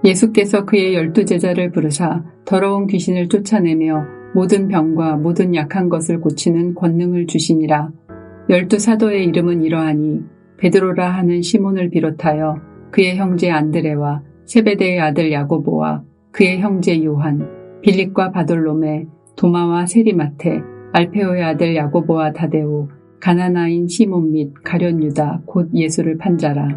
예수께서 그의 12제자를 부르사 더러운 귀신을 쫓아내며 모든 병과 모든 약한 것을 고치는 권능을 주시니라. 12사도의 이름은 이러하니 베드로라 하는 시몬을 비롯하여 그의 형제 안드레와 세베대의 아들 야고보와 그의 형제 요한, 빌립과 바돌로메, 도마와 세리마테, 알페오의 아들 야고보와 다데오, 가나나인 시몬 및 가룟 유다 곧 예수를 판 자라.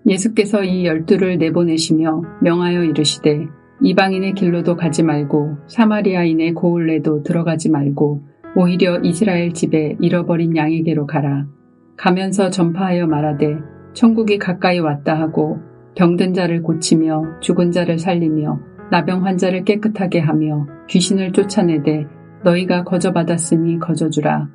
예수께서 이 12를 내보내시며 명하여 이르시되 이방인의 길로도 가지 말고 사마리아인의 고을에도 들어가지 말고 오히려 이스라엘 집에 잃어버린 양에게로 가라. 가면서 전파하여 말하되 천국이 가까이 왔다 하고 병든 자를 고치며 죽은 자를 살리며 나병 환자를 깨끗하게 하며 귀신을 쫓아내되 너희가 거저받았으니 거저주라.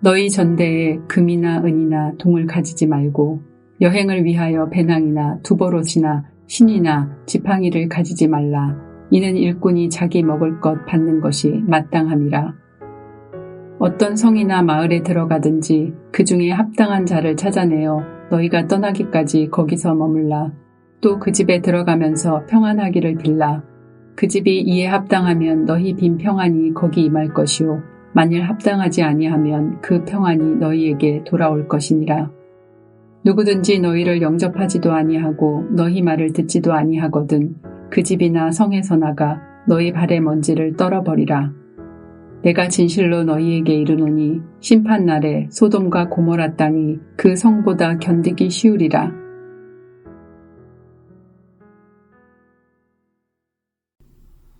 너희 전대에 금이나 은이나 동을 가지지 말고 여행을 위하여 배낭이나 두버롯이나 신이나 지팡이를 가지지 말라. 이는 일꾼이 자기 먹을 것 받는 것이 마땅함이라. 어떤 성이나 마을에 들어가든지 그 중에 합당한 자를 찾아내어 너희가 떠나기까지 거기서 머물라. 또 그 집에 들어가면서 평안하기를 빌라. 그 집이 이에 합당하면 너희 빈 평안이 거기 임할 것이요 만일 합당하지 아니하면 그 평안이 너희에게 돌아올 것이니라. 누구든지 너희를 영접하지도 아니하고 너희 말을 듣지도 아니하거든 그 집이나 성에서 나가 너희 발의 먼지를 떨어버리라. 내가 진실로 너희에게 이르노니 심판날에 소돔과 고모라 땅이 그 성보다 견디기 쉬우리라.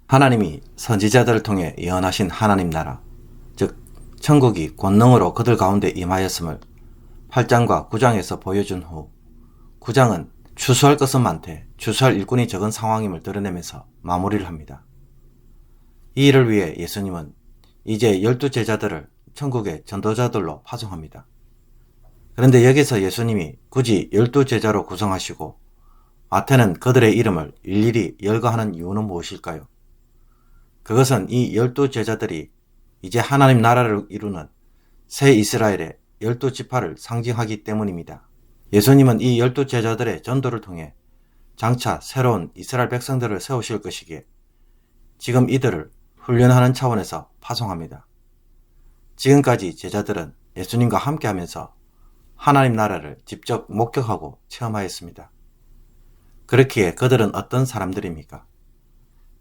하나님이 선지자들을 통해 예언하신 하나님 나라, 즉 천국이 권능으로 그들 가운데 임하였음을 8장과 9장에서 보여준 후 9장은 추수할 것은 많되 추수할 일꾼이 적은 상황임을 드러내면서 마무리를 합니다. 이 일을 위해 예수님은 이제 12제자들을 천국의 전도자들로 파송합니다. 그런데 여기서 예수님이 굳이 12제자로 구성하시고 마태는 그들의 이름을 일일이 열거하는 이유는 무엇일까요? 그것은 이 12제자들이 이제 하나님 나라를 이루는 새 이스라엘의 12지파를 상징하기 때문입니다. 예수님은 이 12제자들의 전도를 통해 장차 새로운 이스라엘 백성들을 세우실 것이기에 지금 이들을 훈련하는 차원에서 파송합니다. 지금까지 제자들은 예수님과 함께하면서 하나님 나라를 직접 목격하고 체험하였습니다. 그렇기에 그들은 어떤 사람들입니까?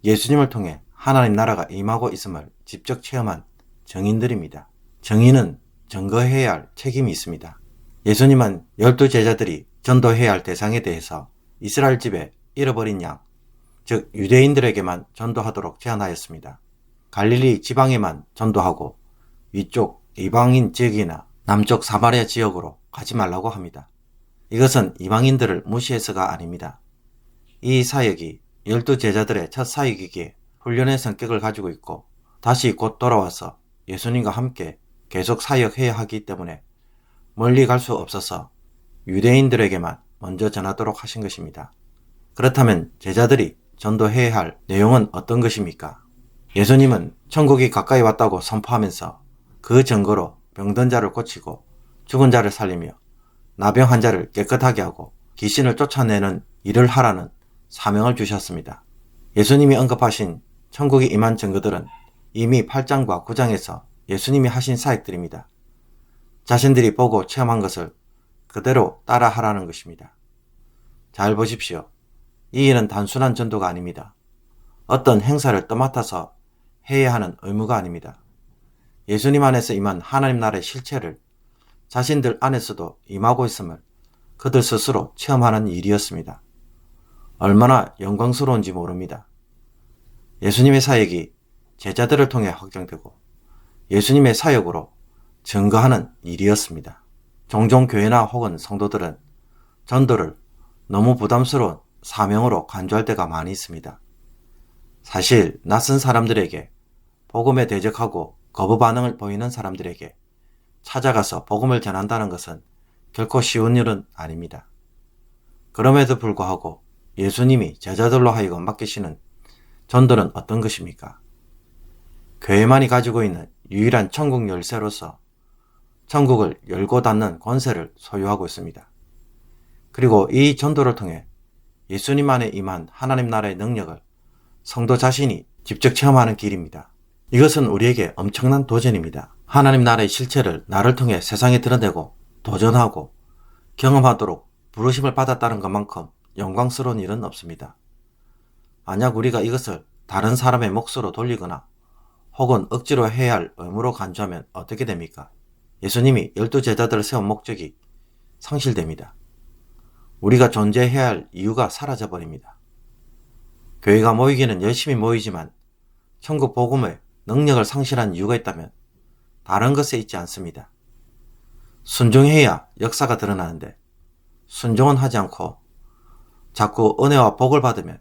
예수님을 통해 하나님 나라가 임하고 있음을 직접 체험한 증인들입니다. 증인은 증거해야 할 책임이 있습니다. 예수님은 12제자들이 전도해야 할 대상에 대해서 이스라엘 집에 잃어버린 양, 즉 유대인들에게만 전도하도록 제안하였습니다. 갈릴리 지방에만 전도하고 위쪽 이방인 지역이나 남쪽 사마리아 지역으로 가지 말라고 합니다. 이것은 이방인들을 무시해서가 아닙니다. 이 사역이 12제자들의 첫 사역이기에 훈련의 성격을 가지고 있고 다시 곧 돌아와서 예수님과 함께 계속 사역해야 하기 때문에 멀리 갈 수 없어서 유대인들에게만 먼저 전하도록 하신 것입니다. 그렇다면 제자들이 전도해야 할 내용은 어떤 것입니까? 예수님은 천국이 가까이 왔다고 선포하면서 그 증거로 병든 자를 고치고 죽은 자를 살리며 나병 환자를 깨끗하게 하고 귀신을 쫓아내는 일을 하라는 사명을 주셨습니다. 예수님이 언급하신 천국이 임한 증거들은 이미 8장과 9장에서 예수님이 하신 사역들입니다. 자신들이 보고 체험한 것을 그대로 따라하라는 것입니다. 잘 보십시오. 이 일은 단순한 전도가 아닙니다. 어떤 행사를 떠맡아서 해야 하는 의무가 아닙니다. 예수님 안에서 임한 하나님 나라의 실체를 자신들 안에서도 임하고 있음을 그들 스스로 체험하는 일이었습니다. 얼마나 영광스러운지 모릅니다. 예수님의 사역이 제자들을 통해 확정되고 예수님의 사역으로 증거하는 일이었습니다. 종종 교회나 혹은 성도들은 전도를 너무 부담스러운 사명으로 간주할 때가 많이 있습니다. 사실 낯선 사람들에게 복음에 대적하고 거부 반응을 보이는 사람들에게 찾아가서 복음을 전한다는 것은 결코 쉬운 일은 아닙니다. 그럼에도 불구하고 예수님이 제자들로 하여금 맡기시는 전도는 어떤 것입니까? 교회만이 가지고 있는 유일한 천국 열쇠로서 천국을 열고 닫는 권세를 소유하고 있습니다. 그리고 이 전도를 통해 예수님 안에 임한 하나님 나라의 능력을 성도 자신이 직접 체험하는 길입니다. 이것은 우리에게 엄청난 도전입니다. 하나님 나라의 실체를 나를 통해 세상에 드러내고 도전하고 경험하도록 부르심을 받았다는 것만큼 영광스러운 일은 없습니다. 만약 우리가 이것을 다른 사람의 몫으로 돌리거나 혹은 억지로 해야 할 의무로 간주하면 어떻게 됩니까? 예수님이 12제자들을 세운 목적이 상실됩니다. 우리가 존재해야 할 이유가 사라져버립니다. 교회가 모이기는 열심히 모이지만 천국 복음의 능력을 상실한 이유가 있다면 다른 것에 있지 않습니다. 순종해야 역사가 드러나는데 순종은 하지 않고 자꾸 은혜와 복을 받으면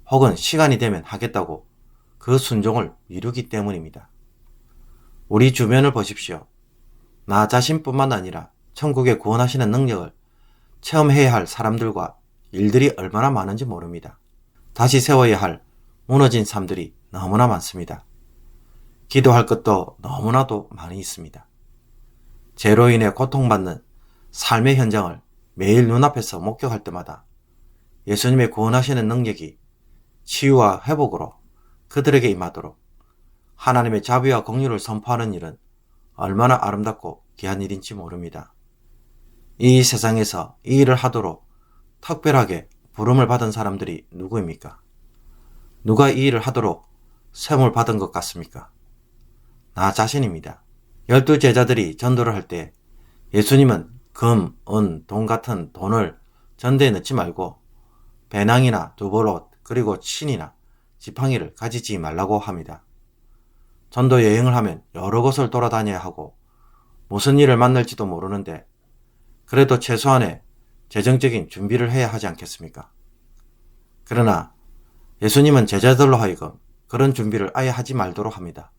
혹은 시간이 되면 하겠다고 그 순종을 미루기 때문입니다. 우리 주변을 보십시오. 나 자신뿐만 아니라 천국에 구원하시는 능력을 체험해야 할 사람들과 일들이 얼마나 많은지 모릅니다. 다시 세워야 할 무너진 삶들이 너무나 많습니다. 기도할 것도 너무나도 많이 있습니다. 죄로 인해 고통받는 삶의 현장을 매일 눈앞에서 목격할 때마다 예수님의 구원하시는 능력이 치유와 회복으로 그들에게 임하도록 하나님의 자비와 긍휼을 선포하는 일은 얼마나 아름답고 귀한 일인지 모릅니다. 이 세상에서 이 일을 하도록 특별하게 부름을 받은 사람들이 누구입니까? 누가 이 일을 하도록 셈을 받은 것 같습니까? 나 자신입니다. 12제자들이 전도를 할 때 예수님은 금, 은, 돈 같은 돈을 전대에 넣지 말고 배낭이나 두보롯 그리고 친이나 지팡이를 가지지 말라고 합니다. 전도 여행을 하면 여러 곳을 돌아다녀야 하고 무슨 일을 만날지도 모르는데 그래도 최소한의 재정적인 준비를 해야 하지 않겠습니까? 그러나 예수님은 제자들로 하여금 그런 준비를 아예 하지 말도록 합니다.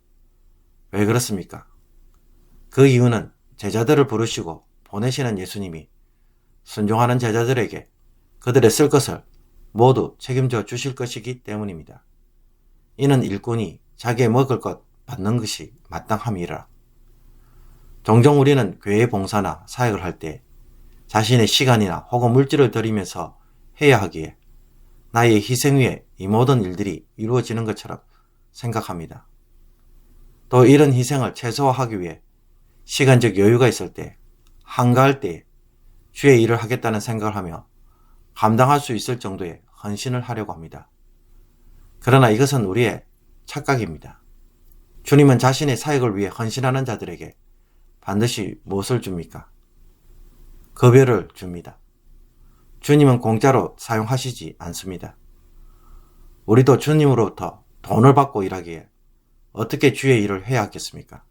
왜 그렇습니까? 그 이유는 제자들을 부르시고 보내시는 예수님이 순종하는 제자들에게 그들의 쓸 것을 모두 책임져 주실 것이기 때문입니다. 이는 일꾼이 자기의 먹을 것 받는 것이 마땅함이라. 종종 우리는 교회 봉사나 사역을 할 때 자신의 시간이나 혹은 물질을 들이면서 해야 하기에 나의 희생 위에 이 모든 일들이 이루어지는 것처럼 생각합니다. 또 이런 희생을 최소화하기 위해 시간적 여유가 있을 때, 한가할 때 주의 일을 하겠다는 생각을 하며 감당할 수 있을 정도의 헌신을 하려고 합니다. 그러나 이것은 우리의 착각입니다. 주님은 자신의 사역을 위해 헌신하는 자들에게 반드시 무엇을 줍니까? 급여를 줍니다. 주님은 공짜로 사용하시지 않습니다. 우리도 주님으로부터 돈을 받고 일하기에 어떻게 주의 일을 해야 하겠습니까?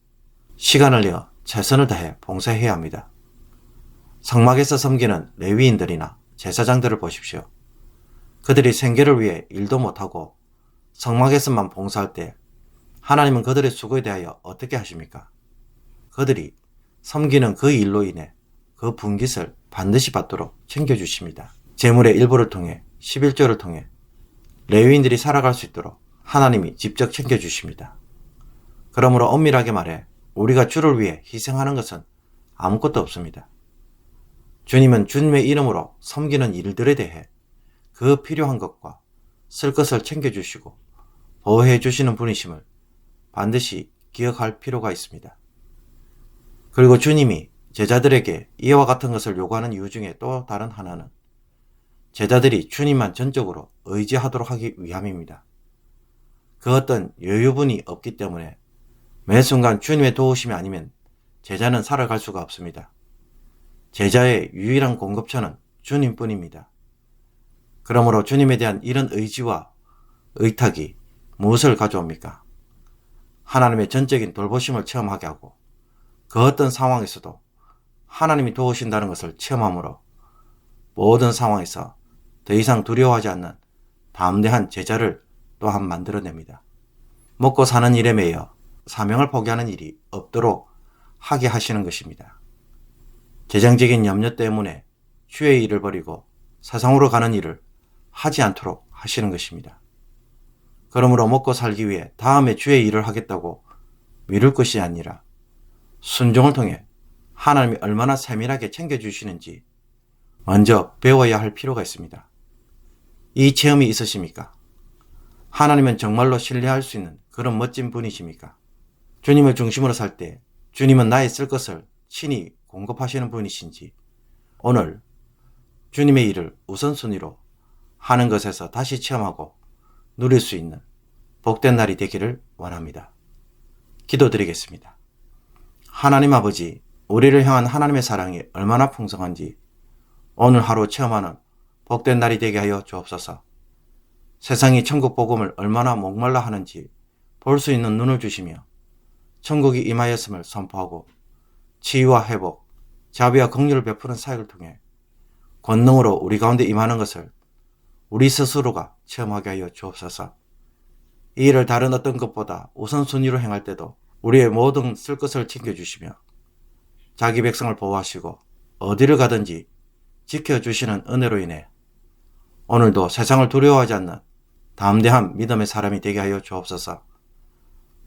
시간을 내어 최선을 다해 봉사해야 합니다. 성막에서 섬기는 레위인들이나 제사장들을 보십시오. 그들이 생계를 위해 일도 못하고 성막에서만 봉사할 때 하나님은 그들의 수고에 대하여 어떻게 하십니까? 그들이 섬기는 그 일로 인해 그 분깃을 반드시 받도록 챙겨주십니다. 재물의 일부를 통해 11조를 통해 레위인들이 살아갈 수 있도록 하나님이 직접 챙겨주십니다. 그러므로 엄밀하게 말해 우리가 주를 위해 희생하는 것은 아무것도 없습니다. 주님은 주님의 이름으로 섬기는 일들에 대해 그 필요한 것과 쓸 것을 챙겨주시고 보호해 주시는 분이심을 반드시 기억할 필요가 있습니다. 그리고 주님이 제자들에게 이와 같은 것을 요구하는 이유 중에 또 다른 하나는 제자들이 주님만 전적으로 의지하도록 하기 위함입니다. 그 어떤 여유분이 없기 때문에 매 순간 주님의 도우심이 아니면 제자는 살아갈 수가 없습니다. 제자의 유일한 공급처는 주님뿐입니다. 그러므로 주님에 대한 이런 의지와 의탁이 무엇을 가져옵니까? 하나님의 전적인 돌보심을 체험하게 하고 그 어떤 상황에서도 하나님이 도우신다는 것을 체험함으로 모든 상황에서 더 이상 두려워하지 않는 담대한 제자를 또한 만들어냅니다. 먹고 사는 일에 매여 사명을 포기하는 일이 없도록 하게 하시는 것입니다. 재정적인 염려 때문에 주의 일을 버리고 세상으로 가는 일을 하지 않도록 하시는 것입니다. 그러므로 먹고 살기 위해 다음에 주의 일을 하겠다고 미룰 것이 아니라 순종을 통해 하나님이 얼마나 세밀하게 챙겨주시는지 먼저 배워야 할 필요가 있습니다. 이 체험이 있으십니까? 하나님은 정말로 신뢰할 수 있는 그런 멋진 분이십니까? 주님을 중심으로 살 때 주님은 나의 쓸 것을 친히 공급하시는 분이신지 오늘 주님의 일을 우선순위로 하는 것에서 다시 체험하고 누릴 수 있는 복된 날이 되기를 원합니다. 기도드리겠습니다. 하나님 아버지, 우리를 향한 하나님의 사랑이 얼마나 풍성한지 오늘 하루 체험하는 복된 날이 되게 하여 주옵소서. 세상이 천국 복음을 얼마나 목말라 하는지 볼 수 있는 눈을 주시며 천국이 임하였음을 선포하고 치유와 회복, 자비와 긍휼을 베푸는 사역을 통해 권능으로 우리 가운데 임하는 것을 우리 스스로가 체험하게 하여 주옵소서. 이 일을 다른 어떤 것보다 우선순위로 행할 때도 우리의 모든 쓸 것을 챙겨주시며 자기 백성을 보호하시고 어디를 가든지 지켜주시는 은혜로 인해 오늘도 세상을 두려워하지 않는 담대한 믿음의 사람이 되게 하여 주옵소서.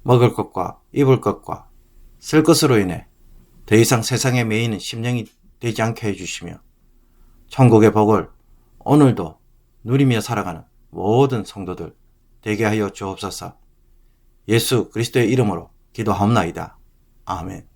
먹을 것과 입을 것과 쓸 것으로 인해 더 이상 세상에 매이는 심령이 되지 않게 해주시며 천국의 복을 오늘도 누리며 살아가는 모든 성도들 되게 하여 주옵소서. 예수 그리스도의 이름으로 기도하옵나이다. 아멘.